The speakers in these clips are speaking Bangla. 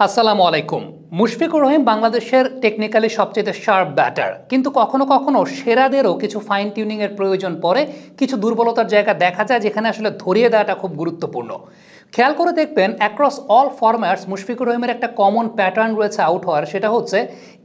আসসালামু আলাইকুম। মুশফিকুর রহিম বাংলাদেশের টেকনিক্যালি সবচেয়ে শার্প ব্যাটার, কিন্তু কখনো কখনো সেরাদেরও কিছু ফাইন টিউনিংয়ের প্রয়োজন পড়ে। কিছু দুর্বলতার জায়গা দেখা যায় যেখানে আসলে ধরিয়ে দেওয়াটা খুব গুরুত্বপূর্ণ। খেয়াল করে দেখবেন অ্যাক্রস অল ফরম্যাটস মুশফিকুর রহিমের একটা কমন প্যাটার্ন রয়েছে আউট হওয়ার, সেটা হচ্ছে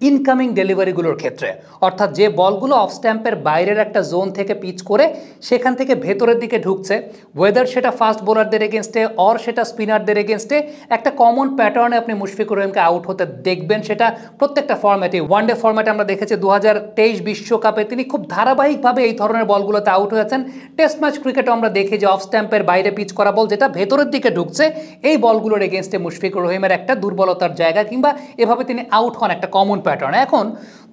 ইনকামিং ডেলিভারিগুলোর ক্ষেত্রে। অর্থাৎ যে বলগুলো অফ স্ট্যাম্পের বাইরের একটা জোন থেকে পিচ করে সেখান থেকে ভেতরের দিকে ঢুকছে, ওয়েদার সেটা ফাস্ট বোলারদের এগেনস্টে অর সেটা স্পিনারদের এগেনস্টে, একটা কমন প্যাটার্নে আপনি মুশফিকুর রহিমকে আউট হতে দেখবেন। সেটা প্রত্যেকটা ফরম্যাটে, ওয়ানডে ফরম্যাটে আমরা দেখেছি 2023 বিশ্বকাপে তিনি খুব ধারাবাহিকভাবে এই ধরনের বলগুলোতে আউট হয়েছেন। টেস্ট ম্যাচ ক্রিকেটে আমরা দেখি যে অফ স্ট্যাম্পের বাইরে পিচ করা বল যেটা ভেতরের দিকে ঢুকছে, এই বলগুলোর এগেনস্টে মুশফিকুর রহিমের একটা দুর্বলতার জায়গা, কিংবা এভাবে তিনি আউট হন একটা কমন প্যাটার্ন। এখন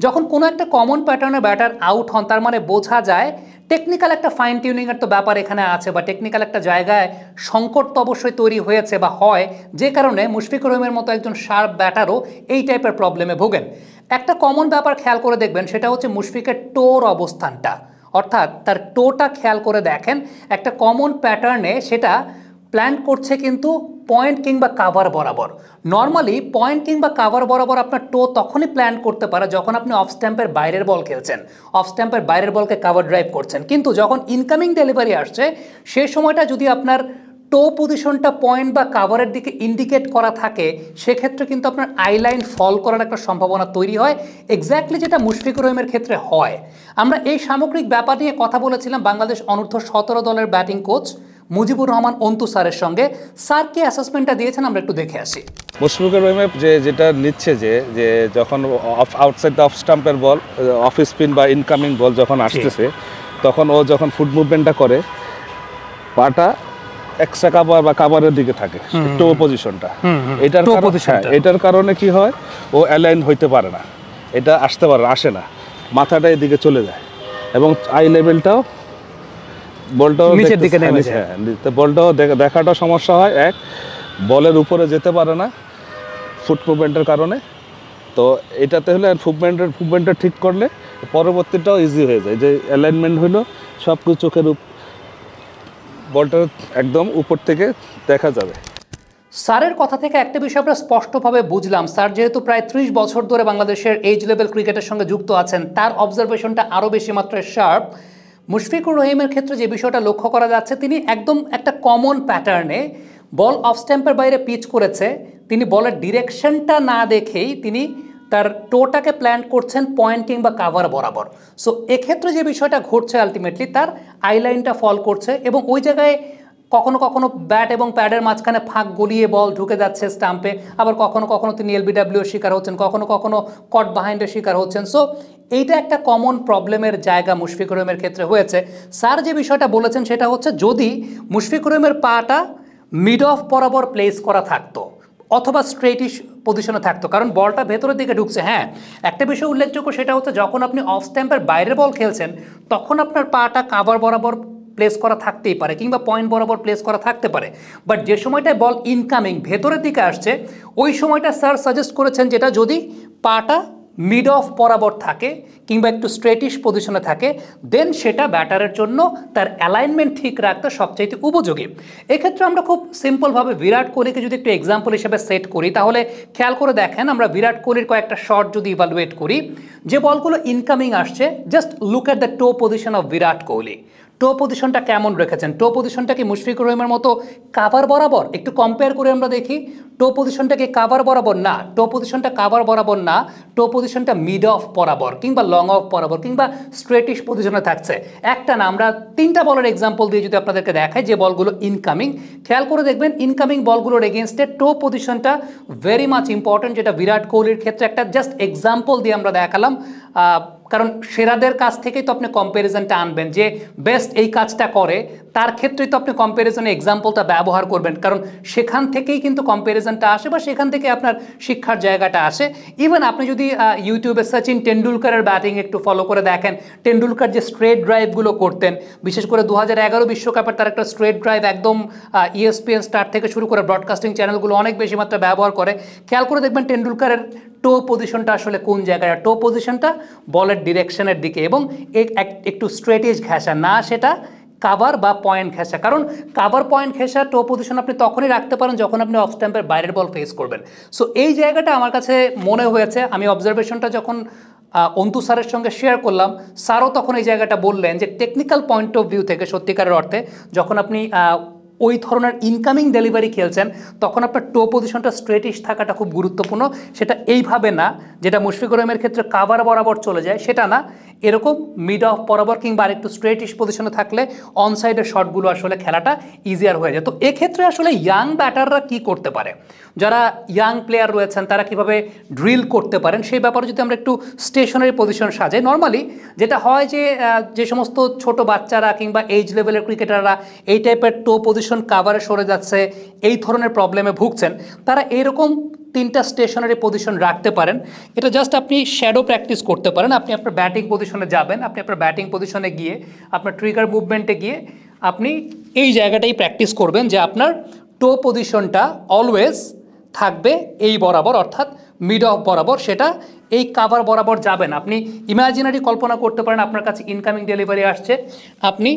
যখন কোনো একটা কমন প্যাটার্নের ব্যাটার আউট হন, তার মানে বোঝা যায় টেকনিক্যাল একটা ফাইন টিউনিংয়ের তো ব্যাপার এখানে আছে, বা টেকনিক্যাল একটা জায়গায় সংকট তো অবশ্যই তৈরি হয়েছে বা হয়, যে কারণে মুশফিকুর রহিমের মতো একজন শার্প ব্যাটারও এই টাইপের প্রবলেমে ভোগেন। একটা কমন ব্যাপার খেয়াল করে দেখবেন, সেটা হচ্ছে মুশফিকের টোর অবস্থানটা, অর্থাৎ তার টোটা খেয়াল করে দেখেন। একটা কমন প্যাটার্নে সেটা প্ল্যান করছে কিন্তু পয়েন্ট কিংবা কাভার বরাবর। নর্মালি পয়েন্ট কিংবা কাভার বরাবর আপনার টো তখনই প্ল্যান করতে পারে যখন আপনি অফ স্ট্যাম্পের বাইরের বল খেলছেন, অফ স্ট্যাম্পের বাইরের বলকে কাভার ড্রাইভ করছেন। কিন্তু যখন ইনকামিং ডেলিভারি আসছে সেই সময়টা যদি আপনার টো পজিশনটা পয়েন্ট বা কাভারের দিকে ইন্ডিকেট করা থাকে, সেক্ষেত্রে কিন্তু আপনার আইলাইন ফল করার একটা সম্ভাবনা তৈরি হয়, এক্স্যাক্টলি যেটা মুশফিকুর রহিমের ক্ষেত্রে হয়। আমরা এই সামগ্রিক ব্যাপার নিয়ে কথা বলেছিলাম বাংলাদেশ অনূর্ধ্ব-17 দলের ব্যাটিং কোচ মুজিবুর রহমান অন্তু স্যারের সঙ্গে। স্যার কি অ্যাসেসমেন্টটা দিয়েছেন আমরা একটু দেখে আসি। মুশফিকুর রহিমের যেটা নিচ্ছে যে যখন আউটসাইড অফ স্টাম্পের বল, অফ স্পিন বা ইনকামিং বল যখন আসতেছে, তখন ও যখন ফুট মুভমেন্টটা করে পাটা এক্সট্রা কাভার বা কাভারের দিকে থাকে, টো পজিশনটা। এটার কারণে কি হয়, ও অ্যালাইন হইতে পারে না, এটা আসে না, মাথাটা এদিকে চলে যায় এবং আই লেভেলটাও বলটাও নিচের দিকে নেমে যায়। বলটাও দেখাটা সমস্যা হয়, এক বলের উপরে যেতে পারে না ফুট মুভমেন্টের কারণে। তো এটাতে হলে মুভমেন্টটা ঠিক করলে পরবর্তীটাও ইজি হয়ে যায়, যে অ্যালাইনমেন্ট হলো সব কিছু চোখের বলটা একদম উপর থেকে দেখা যাবে। স্যারের কথা থেকে একটা বিষয় আমরা স্পষ্টভাবে বুঝলাম, স্যার যেহেতু প্রায় 30 বছর ধরে বাংলাদেশের এজ লেভেল ক্রিকেটের সঙ্গে যুক্ত আছেন, তার অবজারভেশনটা আরও বেশি মাত্রায় শার্প। মুশফিকুর রহিমের ক্ষেত্রে যে বিষয়টা লক্ষ্য করা যাচ্ছে, তিনি একদম একটা কমন প্যাটার্নে বল অফ স্ট্যাম্পের বাইরে পিচ করেছে, তিনি বলের ডিরেকশনটা না দেখেই তিনি তার টোটাকে প্ল্যান করছেন পয়েন্ট কিংবা কাভার বরাবর। সো এক্ষেত্রে যে বিষয়টা ঘটছে, আলটিমেটলি তার আইলাইনটা ফল করছে এবং ওই জায়গায় কখনো কখনো ব্যাট এবং প্যাডের মাঝখানে ফাঁক গলিয়ে বল ঢুকে যাচ্ছে স্টাম্পে, আবার কখনো কখনো তিনি এলবিডব্লিউর শিকার হচ্ছেন, কখনো কখনো কট বাহাইন্ডের শিকার হচ্ছেন। সো এইটা একটা কমন প্রবলেমের জায়গা মুশফিকুর রহিমের ক্ষেত্রে হয়েছে। স্যার যে বিষয়টা বলেছেন সেটা হচ্ছে, যদি মুশফিকুর রহিমের পাটা মিড অফ বরাবর প্লেস করা থাকতো অথবা স্ট্রেটিশ পজিশনে থাকতো, কারণ বলটা ভেতরের দিকে ঢুকছে। হ্যাঁ, একটা বিষয় উল্লেখযোগ্য, সেটা হচ্ছে যখন আপনি অফ স্ট্যাম্পের বাইরের বল খেলছেন তখন আপনার পাটা কাভার বরাবর প্লেস করা থাকতেই পারে কিংবা পয়েন্ট বরাবর প্লেস করা থাকতে পারে। বাট যে সময়টায় বল ইনকামিং ভেতরের দিকে আসছে, ওই সময়টা স্যার সাজেস্ট করেছেন যেটা যদি পাটা মিড অফ বরাবর থাকে কিংবা একটু স্ট্রেটিশ পজিশনে থাকে, দেন সেটা ব্যাটারের জন্য তার অ্যালাইনমেন্ট ঠিক রাখতে সবচাইতে উপযোগী। এক্ষেত্রে আমরা খুব সিম্পলভাবে বিরাট কোহলিকে যদি একটু এক্সাম্পল হিসেবে সেট করি, তাহলে খেয়াল করে দেখেন, আমরা বিরাট কোহলির কয়েকটা শট যদি ইভালুয়েট করি, যে বলগুলো ইনকামিং আসছে, just look at the toe position of Virat Kohli. Toe পজিশনটা কেমন রেখেছেন? টো পজিশনটা কি মুশফিকুর রহিমের মতো কাভার বরাবর? একটু কম্পেয়ার করে আমরা দেখি, টো পজিশনটা কি কাভার বরাবর? না, টো পজিশনটা কাভার বরাবর না, টো পজিশনটা মিড অফ বরাবর কিংবা লং অফ বরাবর কিংবা স্ট্রেটিশ পজিশনে থাকছে। একটা না, আমরা 3টা বলের এক্সাম্পল দিয়ে যদি আপনাদেরকে দেখাই যে বলগুলো ইনকামিং, খেয়াল করে দেখবেন ইনকামিং বলগুলোর এগেনস্টে টো পজিশনটা ভেরি মাচ ইম্পর্টেন্ট, যেটা বিরাট কোহলির ক্ষেত্রে একটা জাস্ট এক্সাম্পল দিয়ে আমরা দেখালাম। কারণ সেরাদের কাছ থেকেই তো আপনি কম্প্যারিজনটা আনবেন, যে বেস্ট এই কাজটা করে তার ক্ষেত্রেই তো আপনি কম্প্যারিজনে এক্সাম্পলটা ব্যবহার করবেন, কারণ সেখান থেকেই কিন্তু কম্প্যারিজনটা আসে বা সেখান থেকে আপনার শিক্ষার জায়গাটা আসে। ইভেন আপনি যদি ইউটিউবে সচিন টেন্ডুলকারের ব্যাটিং একটু ফলো করে দেখেন, টেন্ডুলকার যে স্ট্রেট ড্রাইভগুলো করতেন, বিশেষ করে 2011 বিশ্বকাপের তার একটা স্ট্রেট ড্রাইভ একদম ESPN স্টার থেকে শুরু করে ব্রডকাস্টিং চ্যানেলগুলো অনেক বেশি মাত্রা ব্যবহার করে। খেয়াল করে দেখবেন টেন্ডুলকারের টো পজিশনটা আসলে কোন জায়গায়, টো পজিশনটা বলের ডিরেকশনের দিকে এবং একটু স্ট্রেটেজ ঘেঁষা না, সেটা কাভার বা পয়েন্ট ঘেঁষা। কারণ কাভার পয়েন্ট ঘেঁষা টো পজিশন আপনি তখনই রাখতে পারেন যখন আপনি অফ স্ট্যাম্পের বাইরের বল ফেস করবেন। সো এই জায়গাটা আমার কাছে মনে হয়েছে, আমি অবজারভেশনটা যখন অন্তু স্যারের সঙ্গে শেয়ার করলাম, স্যারও তখন এই জায়গাটা বললেন যে টেকনিক্যাল পয়েন্ট অফ ভিউ থেকে সত্যিকারের অর্থে যখন আপনি ওই ধরনের ইনকামিং ডেলিভারি খেলছেন তখন আপনার টো পজিশনটা স্ট্রেটিশ থাকাটা খুব গুরুত্বপূর্ণ। সেটা এইভাবে না যেটা মুশফিকুর রহিমের ক্ষেত্রে কাভার বরাবর চলে যায়, সেটা না, এরকম মিড অফ বরাবর কিংবা আরেকটু স্ট্রেটিশ পজিশনে থাকলে অন সাইডের শটগুলো আসলে খেলাটা ইজিয়ার হয়ে যায়। তো এক্ষেত্রে আসলে ইয়াং ব্যাটাররা কি করতে পারে, যারা ইয়াং প্লেয়ার রয়েছেন তারা কিভাবে ড্রিল করতে পারেন সেই ব্যাপারে যদি আমরা একটু স্টেশনারি পজিশন সাজাই, নর্মালি যেটা হয় যে সমস্ত ছোট বাচ্চারা কিংবা এইজ লেভেলের ক্রিকেটাররা এই টাইপের টো পজিশন কাভারে সরে যাচ্ছে, এই ধরনের প্রবলেমে ভুগছেন, তারা এরকম 3টা স্টেশনারি পজিশন রাখতে পারেন। এটা জাস্ট আপনি শ্যাডো প্র্যাকটিস করতে পারেন। আপনি আপনার ব্যাটিং পজিশনে যাবেন, আপনি আপনার ব্যাটিং পজিশনে গিয়ে আপনার ট্রিগার মুভমেন্টে গিয়ে আপনি এই জায়গাটাই প্র্যাকটিস করবেন যে আপনার টো পজিশনটা অলওয়েজ থাকবে এই বরাবর, অর্থাৎ মিড অফ বরাবর, সেটা এই কাভার বরাবর যাবেন। আপনি ইমাজিনারি কল্পনা করতে পারেন আপনার কাছে ইনকামিং ডেলিভারি আসছে, আপনি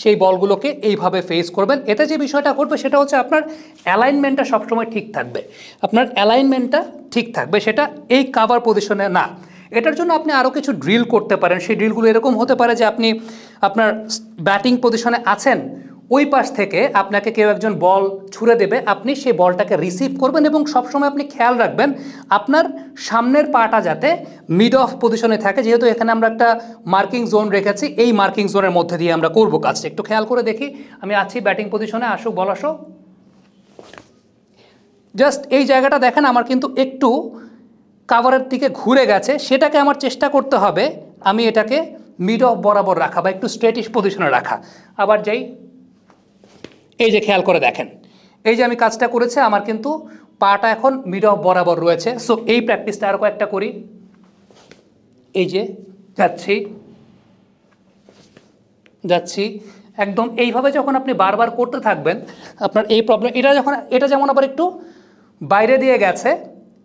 সেই বলগুলোকে এইভাবে ফেস করবেন। এতে যে বিষয়টা ঘটবে সেটা হচ্ছে আপনার অ্যালাইনমেন্টটা সবসময় ঠিক থাকবে, আপনার অ্যালাইনমেন্টটা ঠিক থাকবে, সেটা এই কাভার পজিশনে না। এটার জন্য আপনি আরও কিছু ড্রিল করতে পারেন। সেই ড্রিলগুলো এরকম হতে পারে যে আপনি আপনার ব্যাটিং পজিশনে আছেন, ওই পাশ থেকে আপনাকে কেউ একজন বল ছুঁড়ে দেবে, আপনি সেই বলটাকে রিসিভ করবেন এবং সবসময় আপনি খেয়াল রাখবেন আপনার সামনের পাটা যাতে মিড অফ পজিশনে থাকে। যেহেতু এখানে আমরা একটা মার্কিং জোন রেখেছি, এই মার্কিং জোনের মধ্যে দিয়ে আমরা করব কাজটা। একটু খেয়াল করে দেখি, আমি আছি ব্যাটিং পজিশনে, আসুক বল আসো, জাস্ট এই জায়গাটা দেখেন আমার কিন্তু একটু কাভারের দিকে ঘুরে গেছে, সেটাকে আমার চেষ্টা করতে হবে আমি এটাকে মিড অফ বরাবর রাখা বা একটু স্ট্রেটিশ পজিশনে রাখা। আবার যাই, এই যে খেয়াল করে দেখেন, এই যে আমি কাজটা করেছি, আমার কিন্তু পাটা এখন মিড অফ বরাবর রয়েছে। সো এই প্র্যাকটিসটা আরও কয়েকটা করি। এই যে যাচ্ছি একদম এইভাবে যখন আপনি বারবার করতে থাকবেন আপনার এই প্রবলেম, এটা যেমন আবার একটু বাইরে দিয়ে গেছে,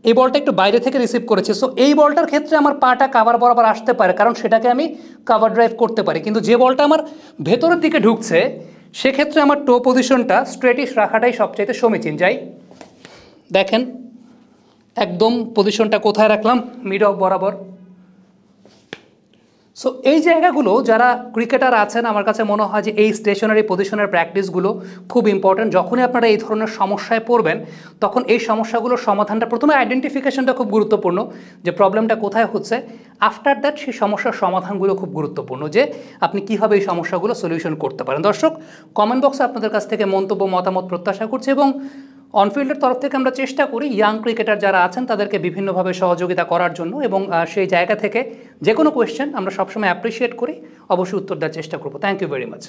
এই বলটা একটু বাইরে থেকে রিসিভ করেছে। সো এই বলটার ক্ষেত্রে আমার পাটা কাভার বরাবর আসতে পারে, কারণ সেটাকে আমি কাভার ড্রাইভ করতে পারি। কিন্তু যে বলটা আমার ভেতরের দিকে ঢুকছে সেক্ষেত্রে আমার টো পজিশনটা স্ট্রেটিশ রাখাটাই সবচাইতে সমীচীন। যাই দেখেন একদম পজিশনটা কোথায় রাখলাম, মিড অফ বরাবর। সো এই জায়গাগুলো যারা ক্রিকেটার আছেন আমার কাছে মনে হয় যে এই স্টেশনারি পজিশনের প্র্যাকটিসগুলো খুব ইম্পর্ট্যান্ট। যখনই আপনারা এই ধরনের সমস্যায় পড়বেন তখন এই সমস্যাগুলোর সমাধানটা, প্রথমে আইডেন্টিফিকেশনটা খুব গুরুত্বপূর্ণ যে প্রবলেমটা কোথায় হচ্ছে, আফটার দ্যাট সেই সমস্যার সমাধানগুলো খুব গুরুত্বপূর্ণ যে আপনি কীভাবে এই সমস্যাগুলো সলিউশন করতে পারেন। দর্শক, কমেন্ট বক্সে আপনাদের কাছ থেকে মন্তব্য মতামত প্রত্যাশা করছি এবং অনফিল্ডের তরফ থেকে আমরা চেষ্টা করি ইয়াং ক্রিকেটার যারা আছেন তাদেরকে বিভিন্নভাবে সহযোগিতা করার জন্য, এবং সেই জায়গা থেকে যে কোনো কোয়েশ্চেন আমরা সবসময় অ্যাপ্রিসিয়েট করি, অবশ্যই উত্তর দেওয়ার চেষ্টা করব। Thank you very much.